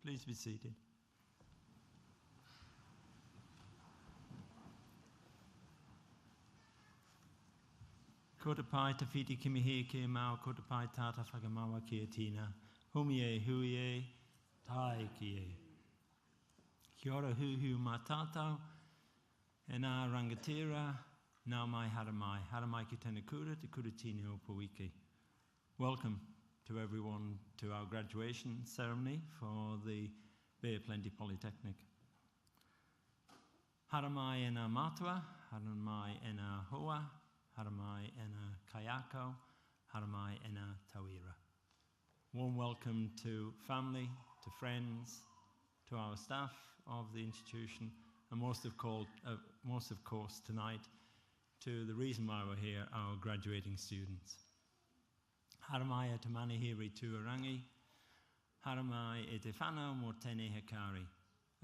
Please be seated. Ko te pai te whiti kimihi ke mau, ko te pai tata whakamawa ki a tina. Humi e hui e, tai ki e. Kia ora huhu mā tātou, e nā rangatira, nā mai haramai. Haramai ki tēnā kura, te kura tini o Puiki. Welcome to everyone to our graduation ceremony for the Bay of Plenty Polytechnic. Haramai e nā mātua, haramai e nā hoa, haramai e nā kayako, haramai e nā tauira. Warm welcome to family, to friends, to our staff of the institution, and most of course tonight to the reason why we're here, our graduating students. Haramai e te manihiri tuarangi, haramai e te whanau mō tēnei hekari.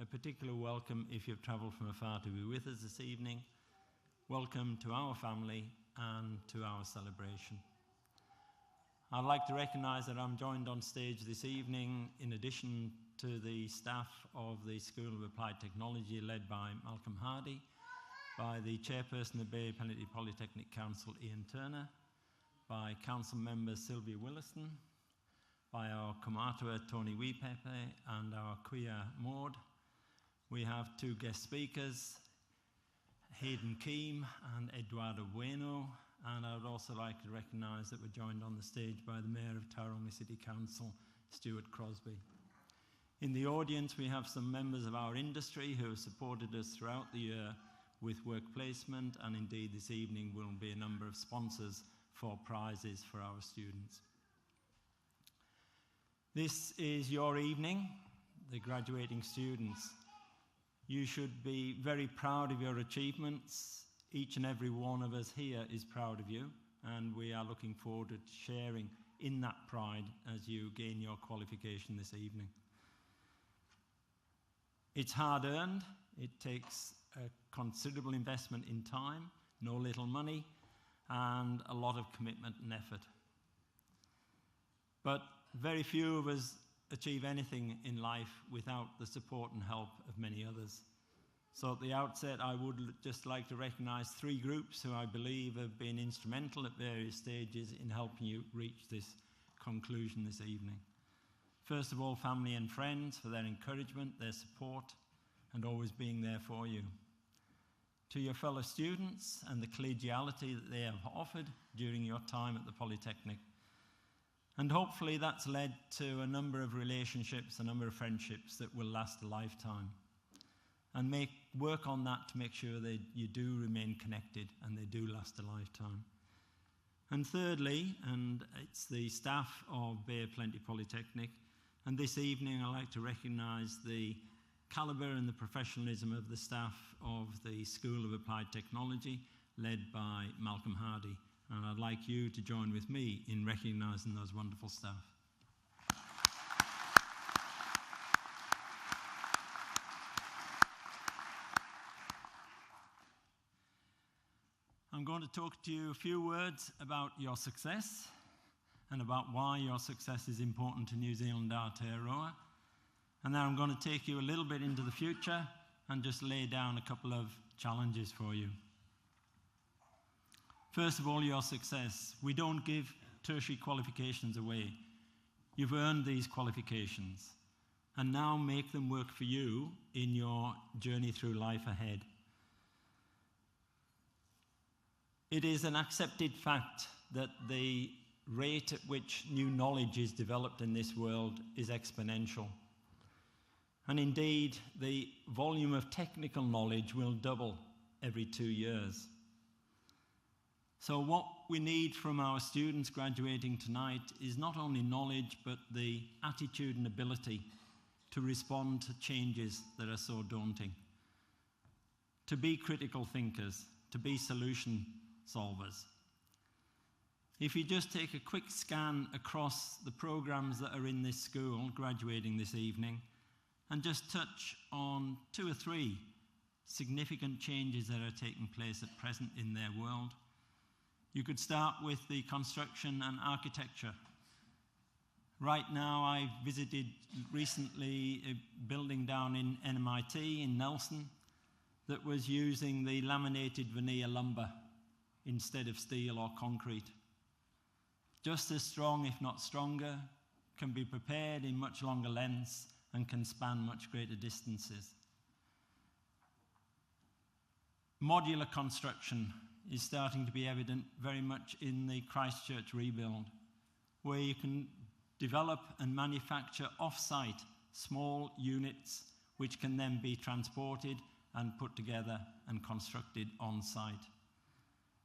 A particular welcome if you've travelled from afar to be with us this evening. Welcome to our family and to our celebration. I'd like to recognise that I'm joined on stage this evening, in addition to the staff of the School of Applied Technology led by Malcolm Hardy, by the chairperson of Bay Plenty Polytechnic Council, Ian Turner, by council member Sylvia Williston, by our Kaumatua Tony Weepepe and our Kuia Maud. We have two guest speakers, Hayden Keem and Eduardo Bueno, and I would also like to recognise that we're joined on the stage by the Mayor of Tauranga City Council, Stuart Crosby. In the audience we have some members of our industry who have supported us throughout the year with work placement, and indeed this evening will be a number of sponsors for prizes for our students. This is your evening, the graduating students. You should be very proud of your achievements. Each and every one of us here is proud of you, and we are looking forward to sharing in that pride as you gain your qualification this evening. It's hard earned. It takes a considerable investment in time, no little money, and a lot of commitment and effort. But very few of us achieve anything in life without the support and help of many others. So at the outset, I would just like to recognise three groups who I believe have been instrumental at various stages in helping you reach this conclusion this evening. First of all, family and friends for their encouragement, their support, and always being there for you. To your fellow students and the collegiality that they have offered during your time at the Polytechnic. And hopefully that's led to a number of relationships, a number of friendships that will last a lifetime. And work on that to make sure that you do remain connected and they do last a lifetime. And thirdly, and it's the staff of Bay of Plenty Polytechnic, and this evening I'd like to recognise the calibre and the professionalism of the staff of the School of Applied Technology, led by Malcolm Hardy. And I'd like you to join with me in recognising those wonderful staff. I'm going to talk to you a few words about your success and about why your success is important to New Zealand Aotearoa. And then I'm going to take you a little bit into the future and just lay down a couple of challenges for you. First of all, your success. We don't give tertiary qualifications away. You've earned these qualifications, and now make them work for you in your journey through life ahead. It is an accepted fact that the rate at which new knowledge is developed in this world is exponential. And indeed, the volume of technical knowledge will double every 2 years. So what we need from our students graduating tonight is not only knowledge, but the attitude and ability to respond to changes that are so daunting. To be critical thinkers, to be solution solvers. If you just take a quick scan across the programs that are in this school graduating this evening, and just touch on 2 or 3 significant changes that are taking place at present in their world. You could start with the construction and architecture. Right now, I visited recently a building down in MIT in Nelson that was using the laminated veneer lumber instead of steel or concrete. Just as strong, if not stronger, can be prepared in much longer lengths and can span much greater distances. Modular construction is starting to be evident very much in the Christchurch rebuild, where you can develop and manufacture off-site small units which can then be transported and put together and constructed on-site.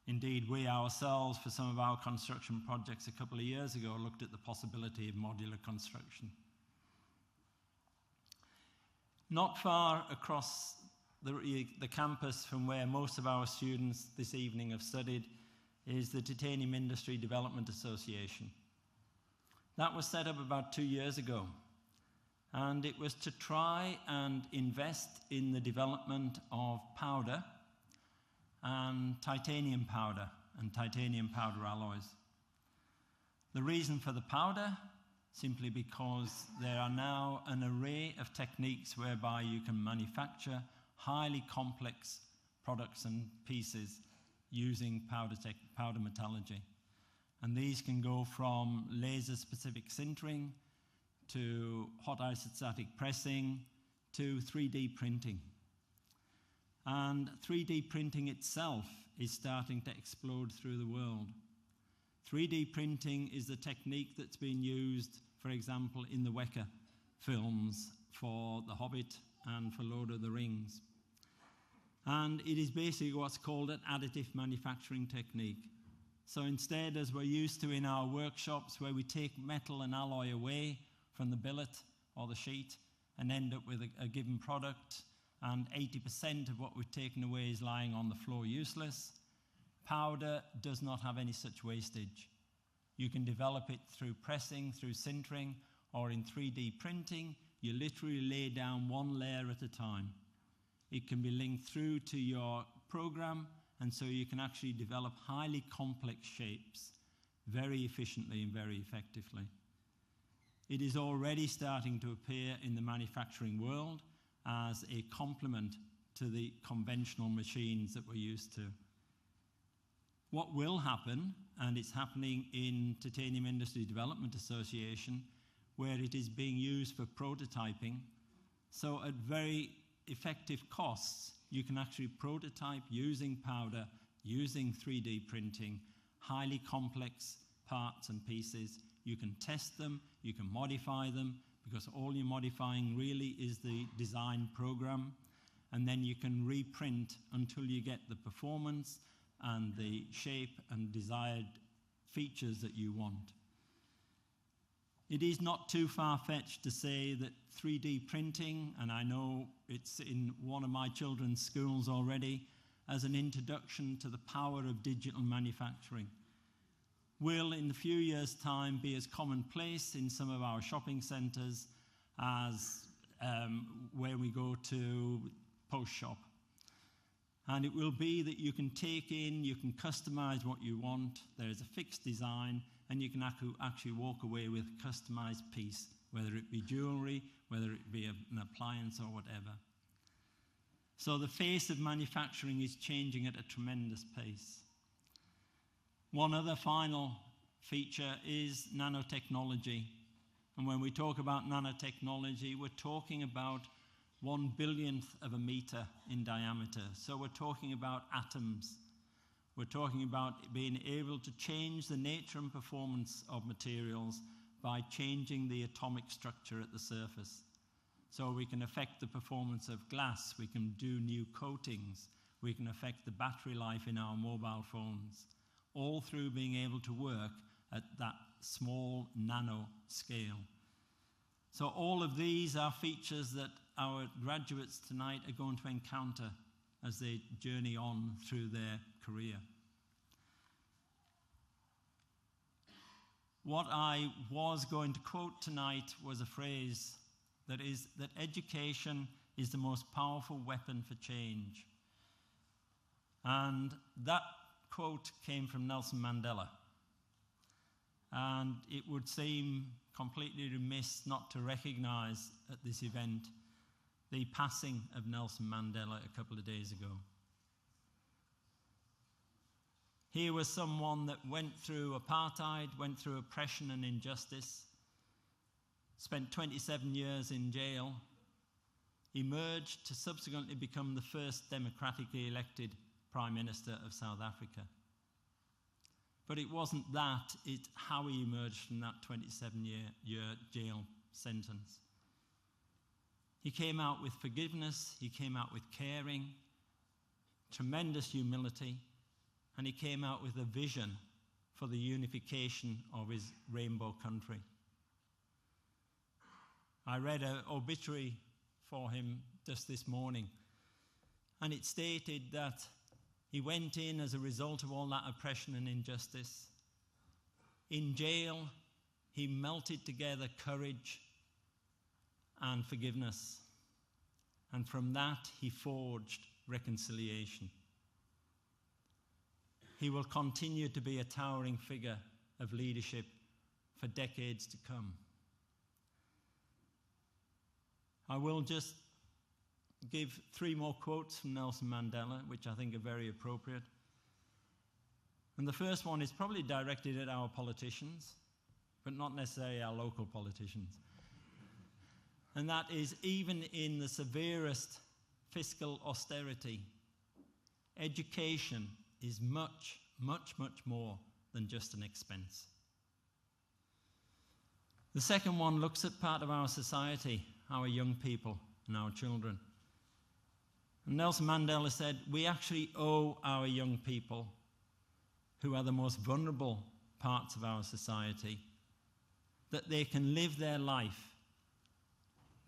Indeed, we ourselves, for some of our construction projects a couple of years ago, looked at the possibility of modular construction. Not far across the campus from where most of our students this evening have studied is the Titanium Industry Development Association. That was set up about 2 years ago, and it was to try and invest in the development of powder and titanium powder alloys. The reason for the powder, simply because there are now an array of techniques whereby you can manufacture highly complex products and pieces using powder metallurgy. And these can go from laser-specific sintering to hot isostatic pressing to 3D printing. And 3D printing itself is starting to explode through the world. 3D printing is the technique that's been used, for example, in the Weka films for The Hobbit and for Lord of the Rings. And it is basically what's called an additive manufacturing technique. So instead, as we're used to in our workshops, where we take metal and alloy away from the billet or the sheet and end up with a given product, and 80% of what we've taken away is lying on the floor useless, powder does not have any such wastage. You can develop it through pressing, through sintering, or in 3D printing. You literally lay down one layer at a time. It can be linked through to your program, and so you can actually develop highly complex shapes very efficiently and very effectively. It is already starting to appear in the manufacturing world as a complement to the conventional machines that we're used to. What will happen, and it's happening in Titanium Industry Development Association, where it is being used for prototyping, so at very effective costs, you can actually prototype using powder, using 3D printing, highly complex parts and pieces. You can test them, you can modify them, because all you're modifying really is the design program, and then you can reprint until you get the performance and the shape and desired features that you want. It is not too far-fetched to say that 3D printing, and I know it's in one of my children's schools already, as an introduction to the power of digital manufacturing, will in a few years' time be as commonplace in some of our shopping centres as where we go to post shop. And it will be that you can take in, you can customize what you want, there is a fixed design, and you can actually walk away with a customized piece, whether it be jewelry, whether it be an appliance or whatever. So the face of manufacturing is changing at a tremendous pace. One other final feature is nanotechnology. And when we talk about nanotechnology, we're talking about 1/1000th of a meter in diameter. So we're talking about atoms. We're talking about being able to change the nature and performance of materials by changing the atomic structure at the surface. So we can affect the performance of glass, we can do new coatings, we can affect the battery life in our mobile phones, all through being able to work at that small nano scale. So all of these are features that our graduates tonight are going to encounter as they journey on through their career. What I was going to quote tonight was a phrase that is that education is the most powerful weapon for change. And that quote came from Nelson Mandela. And it would seem completely remiss not to recognise at this event the passing of Nelson Mandela a couple of days ago. He was someone that went through apartheid, went through oppression and injustice, spent 27 years in jail, emerged to subsequently become the first democratically elected Prime Minister of South Africa. But it wasn't that, it's how he emerged from that 27-year jail sentence. He came out with forgiveness, he came out with caring, tremendous humility, and he came out with a vision for the unification of his rainbow country. I read an obituary for him just this morning, and it stated that he went in as a result of all that oppression and injustice. In jail, he melted together courage and forgiveness, and from that he forged reconciliation. He will continue to be a towering figure of leadership for decades to come. I will just give 3 more quotes from Nelson Mandela, which I think are very appropriate. And the first one is probably directed at our politicians, but not necessarily our local politicians. And that is, even in the severest fiscal austerity, education is much, much, much more than just an expense. The second one looks at part of our society, our young people and our children. And Nelson Mandela said, we actually owe our young people, who are the most vulnerable parts of our society, that they can live their life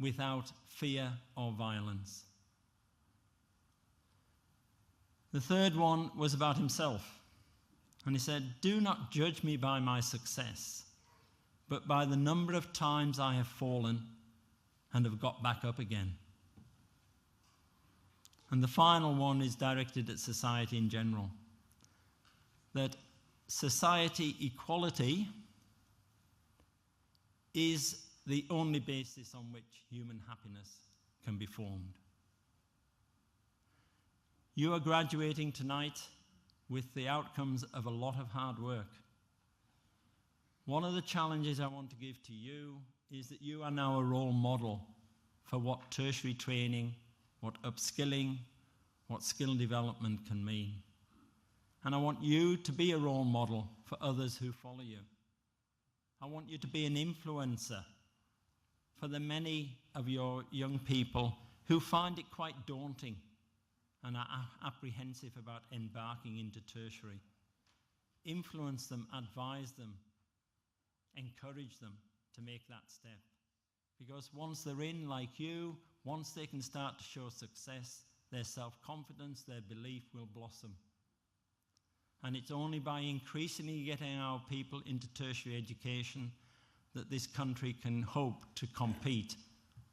without fear or violence. The third one was about himself. And he said, do not judge me by my success, but by the number of times I have fallen and have got back up again. And the final one is directed at society in general. That society equality is the only basis on which human happiness can be formed. You are graduating tonight with the outcomes of a lot of hard work. One of the challenges I want to give to you is that you are now a role model for what tertiary training, what upskilling, what skill development can mean. And I want you to be a role model for others who follow you. I want you to be an influencer for the many of your young people who find it quite daunting and are apprehensive about embarking into tertiary. Influence them, advise them, encourage them to make that step. Because once they're in, like you, once they can start to show success, their self-confidence, their belief will blossom. And it's only by increasingly getting our people into tertiary education that this country can hope to compete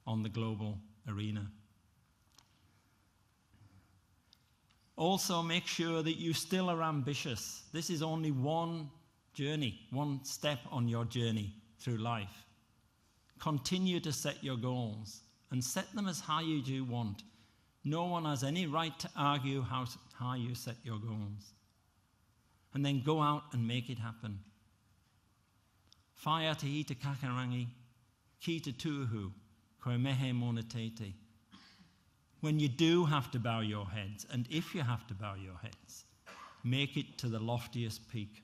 on the global arena. Also, make sure that you still are ambitious. This is only one journey, one step on your journey through life. Continue to set your goals and set them as high as you want. No one has any right to argue how high you set your goals. And then go out and make it happen. Whaia te hita kakarangi, ki te tuahu, koe mehe mona teite. When you do have to bow your heads, and if you have to bow your heads, make it to the loftiest peak.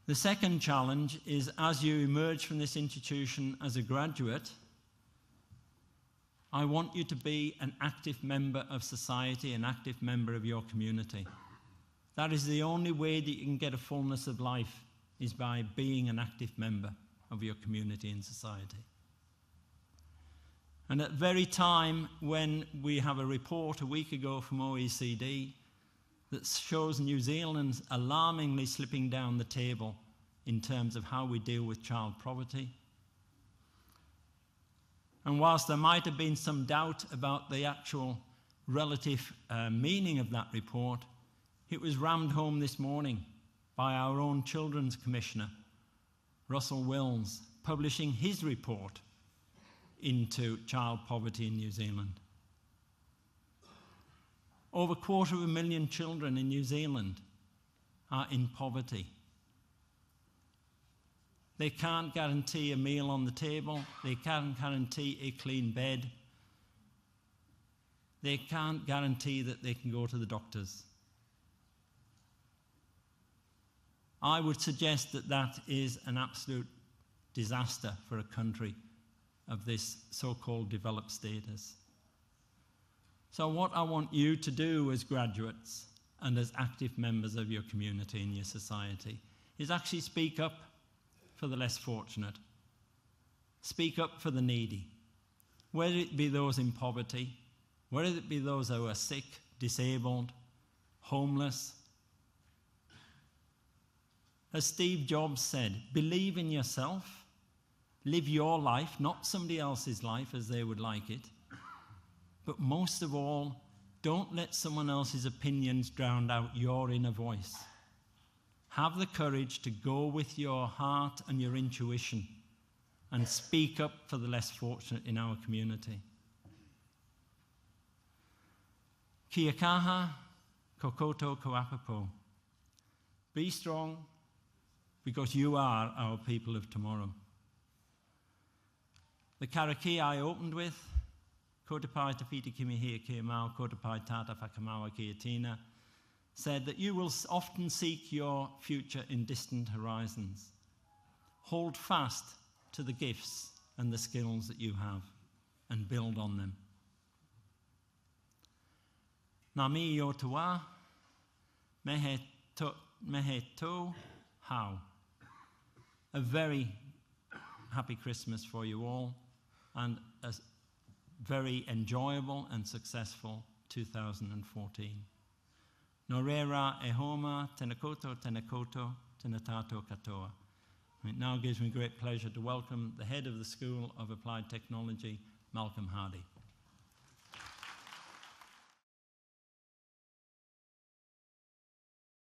The second challenge is, as you emerge from this institution as a graduate, I want you to be an active member of society, an active member of your community. That is the only way that you can get a fullness of life, is by being an active member of your community and society. And at the very time when we have a report a week ago from OECD that shows New Zealand's alarmingly slipping down the table in terms of how we deal with child poverty. And whilst there might have been some doubt about the actual relative meaning of that report, it was rammed home this morning by our own Children's Commissioner, Russell Wills, publishing his report into child poverty in New Zealand. Over 250,000 children in New Zealand are in poverty. They can't guarantee a meal on the table. They can't guarantee a clean bed. They can't guarantee that they can go to the doctors. I would suggest that that is an absolute disaster for a country of this so-called developed status. So what I want you to do as graduates and as active members of your community and your society is actually speak up for the less fortunate. Speak up for the needy. Whether it be those in poverty, whether it be those who are sick, disabled, homeless. As Steve Jobs said, believe in yourself, live your life, not somebody else's life as they would like it. But most of all, don't let someone else's opinions drown out your inner voice. Have the courage to go with your heart and your intuition and speak up for the less fortunate in our community. Kia kaha, kokoto koapapo. Be strong, because you are our people of tomorrow. The karakia I opened with, ko te pai te whiti kimi hea kia mau, ko te pai tata whakamaua kia tina, said that you will often seek your future in distant horizons. Hold fast to the gifts and the skills that you have and build on them. Nā mi o te wā, mehe tō hau. A very happy Christmas for you all and a very enjoyable and successful 2014. Nō reira e homa, tēnā koutou, tēnā tātou katoa. It now gives me great pleasure to welcome the head of the School of Applied Technology, Malcolm Hardy.